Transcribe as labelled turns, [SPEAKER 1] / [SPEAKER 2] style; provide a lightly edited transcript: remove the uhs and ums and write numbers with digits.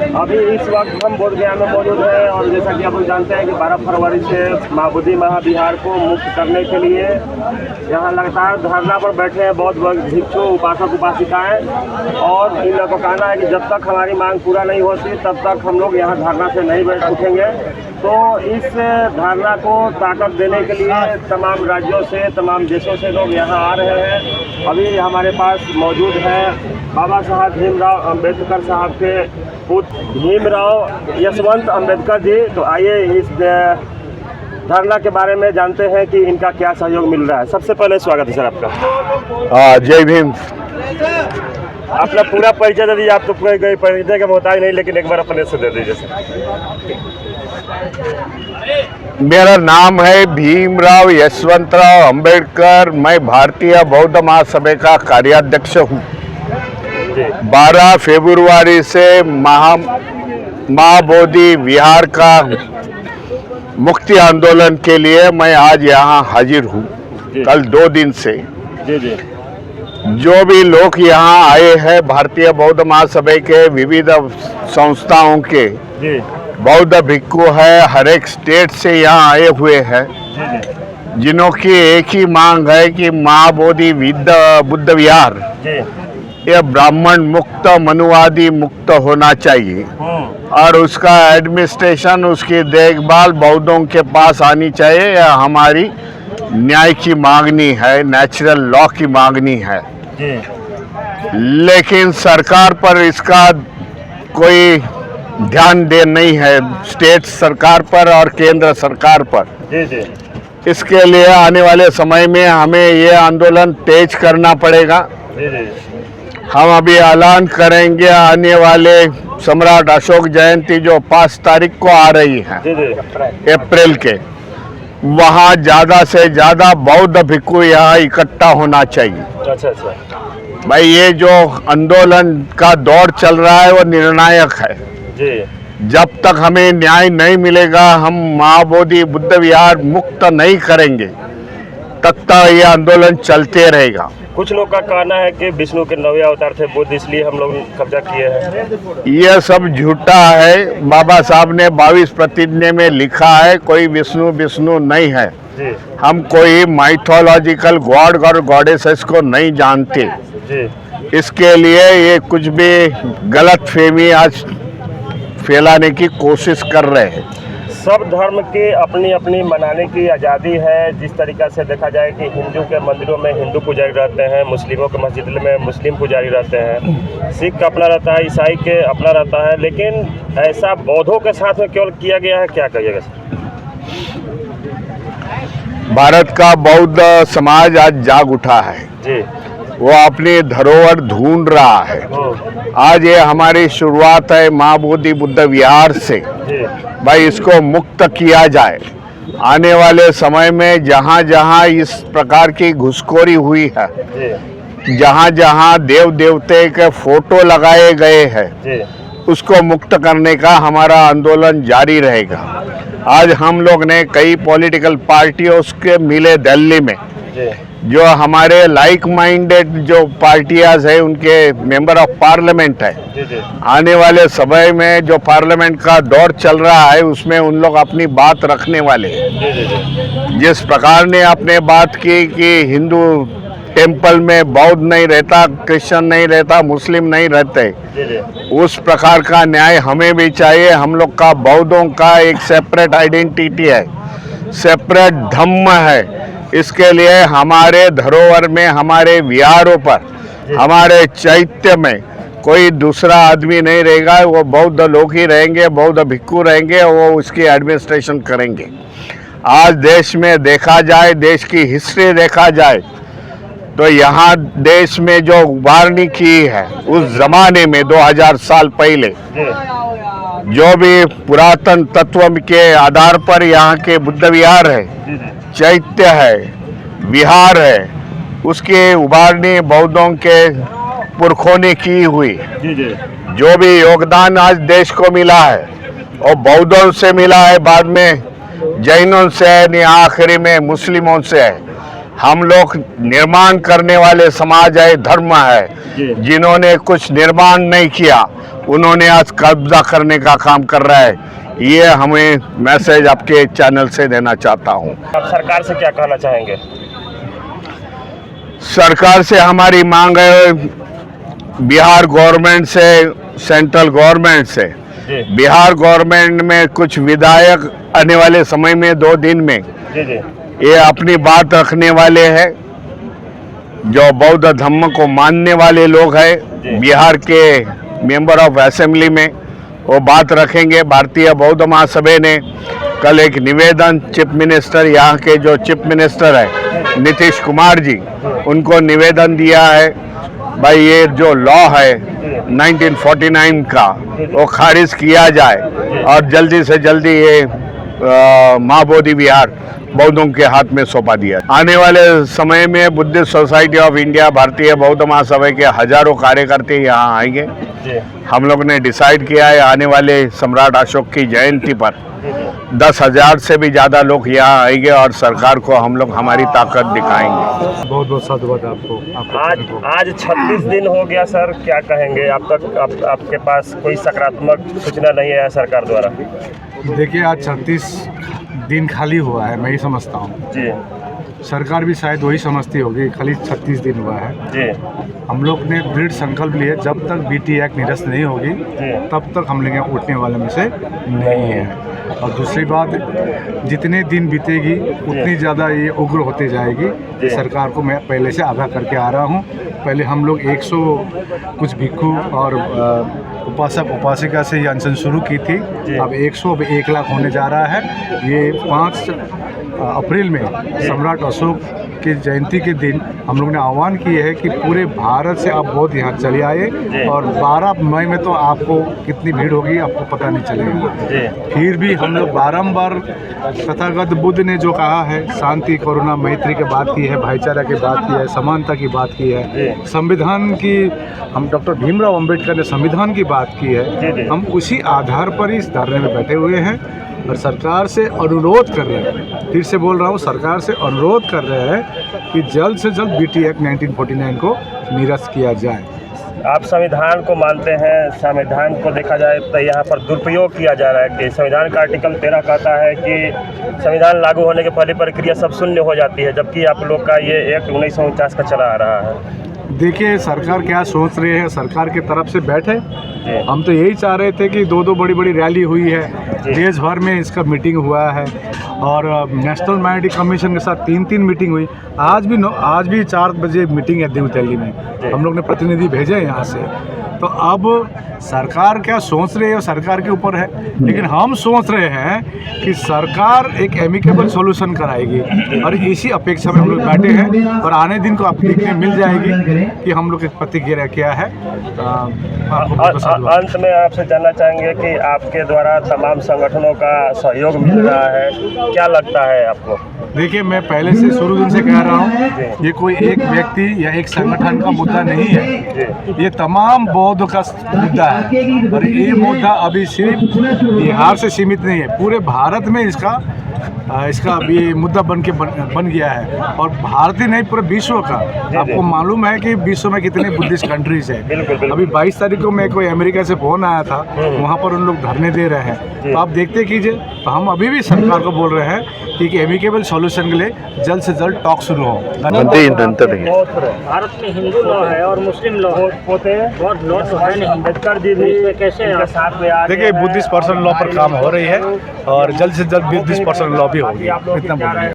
[SPEAKER 1] अभी इस वक्त हम बोधगया में मौजूद हैं और जैसा कि आप लोग जानते हैं कि 12 फरवरी से महाबोधि महाविहार को मुक्त करने के लिए यहाँ लगातार धरना पर बैठे हैं बहुत भिक्षु उपासक उपासिकाएं। और इन लोगों का कहना है कि जब तक हमारी मांग पूरा नहीं होती तब तक हम लोग यहाँ धरना से नहीं बैठ उठेंगे। तो इस धरना को ताकत देने के लिए तमाम राज्यों से तमाम देशों से लोग यहाँ आ रहे हैं। अभी हमारे पास मौजूद है बाबा साहब भीमराव अंबेडकर साहब के पुत्र भीमराव यशवंत अंबेडकर जी। तो आइए इस धरना के बारे में जानते हैं कि इनका क्या सहयोग मिल रहा है। सबसे पहले स्वागत है सर आपका।
[SPEAKER 2] जय भीम।
[SPEAKER 1] अपना पूरा परिचय दे दीजिए। आप तो पूरे परिचय का मोहताज नहीं, लेकिन एक बार अपने से दे दीजिए सर।
[SPEAKER 2] मेरा नाम है भीमराव यशवंतराव अंबेडकर। मैं भारतीय बौद्ध महासभा का कार्याध्यक्ष हूँ। 12 फरवरी से महाबोधि विहार का मुक्ति आंदोलन के लिए मैं आज यहाँ हाजिर हूँ। कल 2 दिन से जो भी लोग यहाँ आए हैं भारतीय बौद्ध महासभा के विविध संस्थाओं के बौद्ध भिक्षु है, हर एक स्टेट से यहाँ आए हुए हैं, जिन्हों की एक ही मांग है कि महाबोधि बुद्ध विहार यह ब्राह्मण मुक्त मनुवादी मुक्त होना चाहिए और उसका एडमिनिस्ट्रेशन उसकी देखभाल बौद्धों के पास आनी चाहिए। यह हमारी न्याय की मांगनी है, नेचुरल लॉ की मांगनी है। लेकिन सरकार पर इसका कोई ध्यान दे नहीं है, स्टेट सरकार पर और केंद्र सरकार पर। इसके लिए आने वाले समय में हमें ये आंदोलन तेज करना पड़ेगा। हम अभी ऐलान करेंगे आने वाले सम्राट अशोक जयंती जो 5 तारीख को आ रही है अप्रैल के, वहाँ ज़्यादा से ज़्यादा बौद्ध भिक्षु यहाँ इकट्ठा होना चाहिए।
[SPEAKER 1] अच्छा।
[SPEAKER 2] भाई ये जो आंदोलन का दौर चल रहा है वो निर्णायक है। जब तक हमें न्याय नहीं मिलेगा, हम महाबोधि बुद्ध विहार मुक्त नहीं करेंगे, तब तक ये आंदोलन चलते रहेगा।
[SPEAKER 1] कुछ लोग का कहना है कि विष्णु के 9वें अवतार थे बुद्ध, इसलिए हम लोग कब्जा किए हैं।
[SPEAKER 2] यह सब झूठा है। बाबा साहब ने 22 प्रतिज्ञा में लिखा है कोई विष्णु नहीं है। हम कोई माइथोलॉजिकल गॉड और गॉडेसेस को नहीं जानते। इसके लिए ये कुछ भी गलत फहमी आज फैलाने की कोशिश कर रहे हैं।
[SPEAKER 1] सब धर्म की अपनी अपनी मनाने की आज़ादी है। जिस तरीक़ा से देखा जाए कि हिंदू के मंदिरों में हिंदू पुजारी रहते हैं, मुस्लिमों के मस्जिद में मुस्लिम पुजारी रहते हैं, सिख का अपना रहता है, ईसाई के अपना रहता है, लेकिन ऐसा बौद्धों के साथ में केवल किया गया है। क्या कहिएगा सर?
[SPEAKER 2] भारत का बौद्ध समाज आज जाग उठा है जी। वो अपनी धरोहर ढूंढ रहा है। आज ये हमारी शुरुआत है महाबोधि बुद्ध विहार से। भाई इसको मुक्त किया जाए। आने वाले समय में जहाँ जहाँ इस प्रकार की घुसखोरी हुई है, जहाँ जहाँ देव देवते के फोटो लगाए गए हैं, उसको मुक्त करने का हमारा आंदोलन जारी रहेगा। आज हम लोग ने कई पॉलिटिकल पार्टियों के मिले दिल्ली में, जो हमारे लाइक माइंडेड जो पार्टियां हैं उनके मेंबर ऑफ पार्लियामेंट है। आने वाले समय में जो पार्लियामेंट का दौर चल रहा है उसमें उन लोग अपनी बात रखने वाले हैं। जिस प्रकार ने आपने बात की कि हिंदू टेम्पल में बौद्ध नहीं रहता, क्रिश्चियन नहीं रहता, मुस्लिम नहीं रहते, उस प्रकार का न्याय हमें भी चाहिए। हम लोग का बौद्धों का एक सेपरेट आइडेंटिटी है, सेपरेट धम्म है। इसके लिए हमारे धरोहर में, हमारे विहारों पर, हमारे चैत्य में कोई दूसरा आदमी नहीं रहेगा। वो बौद्ध लोग ही रहेंगे, बौद्ध भिक्षु रहेंगे, वो उसकी एडमिनिस्ट्रेशन करेंगे। आज देश में देखा जाए, देश की हिस्ट्री देखा जाए, तो यहाँ देश में जो उभारनी की है उस जमाने में 2000 साल पहले जो भी पुरातन तत्व के आधार पर यहाँ के बुद्ध विहार है, चैत्य है, विहार है, उसके उभारनी बौद्धों के पुरखों ने की हुई। जो भी योगदान आज देश को मिला है और बौद्धों से मिला है, बाद में जैनों से है, आखिरी में मुस्लिमों से है। हम लोग निर्माण करने वाले समाज है, धर्म है। जिन्होंने कुछ निर्माण नहीं किया उन्होंने आज कब्जा करने का काम कर रहा है। ये हमें मैसेज आपके चैनल से देना चाहता हूँ।
[SPEAKER 1] आप सरकार से क्या कहना चाहेंगे?
[SPEAKER 2] सरकार से हमारी मांग है, बिहार गवर्नमेंट से, सेंट्रल गवर्नमेंट से, बिहार गवर्नमेंट में कुछ विधायक आने वाले समय में 2 दिन में ये अपनी बात रखने वाले हैं। जो बौद्ध धर्म को मानने वाले लोग हैं बिहार के मेंबर ऑफ असेंबली में, वो बात रखेंगे। भारतीय बौद्ध महासभा ने कल एक निवेदन चीफ मिनिस्टर, यहाँ के जो चीफ मिनिस्टर है नीतीश कुमार जी, उनको निवेदन दिया है, भाई ये जो लॉ है 1949 का वो खारिज किया जाए और जल्दी से जल्दी ये महाबोधि विहार बौद्धों के हाथ में सौंपा दिया। आने वाले समय में बुद्धिस्ट सोसाइटी ऑफ इंडिया, भारतीय बौद्ध महासभा के हजारों कार्यकर्ता यहाँ आएंगे। हम लोग ने डिसाइड किया है आने वाले सम्राट अशोक की जयंती पर 10,000 से भी ज़्यादा लोग यहाँ आएंगे और सरकार को हम लोग हमारी ताकत दिखाएंगे।
[SPEAKER 3] बहुत बहुत साधुवाद आपको।
[SPEAKER 1] आज 36 दिन हो गया सर, क्या कहेंगे? आप तक आपके पास कोई सकारात्मक सूचना नहीं है सरकार द्वारा?
[SPEAKER 3] देखिए, आज 36 दिन खाली हुआ है, मैं ही समझता हूँ
[SPEAKER 1] जी।
[SPEAKER 3] सरकार भी शायद वही समझती होगी, खाली 36 दिन हुआ है
[SPEAKER 1] जी।
[SPEAKER 3] हम लोग ने दृढ़ संकल्प लिए, जब तक BT एक्ट निरस्त नहीं होगी तब तक हम लोग उठने वाले में से नहीं है। और दूसरी बात, जितने दिन बीतेगी उतनी ज़्यादा ये उग्र होते जाएगी। सरकार को मैं पहले से आगाह करके आ रहा हूँ। पहले हम लोग 100 कुछ भिक्षु और उपासक उपासिका से ये अनशन शुरू की थी, अब 100 अब 1 लाख होने जा रहा है। ये 5 अप्रैल में सम्राट अशोक की जयंती के दिन हम लोग ने आह्वान किए है कि पूरे भारत से आप बौद्ध यहाँ चले आए, और 12 मई में तो आपको कितनी भीड़ होगी आपको पता नहीं चलेगा। फिर भी हम लोग बारंबार तथागत बुद्ध ने जो कहा है, शांति, करुणा, मैत्री की बात की है, भाईचारा की बात की है, समानता की बात की है, संविधान की, हम डॉक्टर भीमराव अंबेडकर ने संविधान की बात की है, हम उसी आधार पर इस धरने में बैठे हुए हैं और सरकार से अनुरोध कर रहे हैं। फिर से बोल रहा हूँ, सरकार से अनुरोध कर रहे हैं कि जल्द से जल्द BT एक्ट 1949 को निरस्त किया जाए।
[SPEAKER 1] आप संविधान को मानते हैं, संविधान को देखा जाए तो यहाँ पर दुरुपयोग किया जा रहा है कि संविधान का आर्टिकल 13 कहता है कि संविधान लागू होने के पहले प्रक्रिया सब शून्य हो जाती है, जबकि आप लोग का ये एक्ट 1949 का चला आ रहा है।
[SPEAKER 3] देखिए, सरकार क्या सोच रही है, सरकार की तरफ से बैठे। हम तो यही चाह रहे थे कि 2 बड़ी बड़ी रैली हुई है, देश भर में इसका मीटिंग हुआ है, और नेशनल माइनॉरिटी कमीशन के साथ 3 मीटिंग हुई। आज भी 4 बजे मीटिंग है न्यू दिल्ली में, हम लोग ने प्रतिनिधि भेजे यहाँ से। तो अब सरकार क्या सोच रही है सरकार के ऊपर है, लेकिन हम सोच रहे हैं कि सरकार एक एमिकेबल सॉल्यूशन कराएगी, और इसी अपेक्षा में हम लोग बैठे हैं। और आने दिन को आप देखने मिल जाएगी कि हम लोग की प्रतिक्रिया क्या है।
[SPEAKER 1] अंत में आपसे जानना चाहेंगे कि आपके द्वारा तमाम संगठनों का सहयोग मिल रहा है, क्या लगता है आपको?
[SPEAKER 3] देखिए, मैं पहले से शुरू दिन से कह रहा हूँ, ये कोई एक व्यक्ति या एक संगठन का मुद्दा नहीं है, ये तमाम बौद्ध का मुद्दा है। और ये मुद्दा अभी सिर्फ बिहार से सीमित नहीं है, पूरे भारत में इसका ये मुद्दा बन गया है, और भारत ही नहीं पूरे विश्व का। आपको मालूम है कि विश्व में कितने बुद्धिस्ट कंट्रीज है। अभी 22 तारीख को मैं कोई अमेरिका से फोन आया था, वहाँ पर उन लोग धरने दे रहे हैं। तो आप देखते कीजिए, तो हम अभी भी सरकार को बोल रहे हैं कि एमिकेबल सॉल्यूशन के लिए जल्द से जल्द टॉक शुरू हो।
[SPEAKER 4] भारत में हिंदू लॉ है और मुस्लिम लॉ होते हैं, लॉ तो है नहीं। अम्बेडकर जी भी कैसे साथ में?
[SPEAKER 3] देखिए, बुद्धिस्ट पर्सनल लॉ पर काम हो रही है, और जल्द से जल्द बुद्धिस्ट पर्सनल लॉ भी होगी, इतना बोलिए।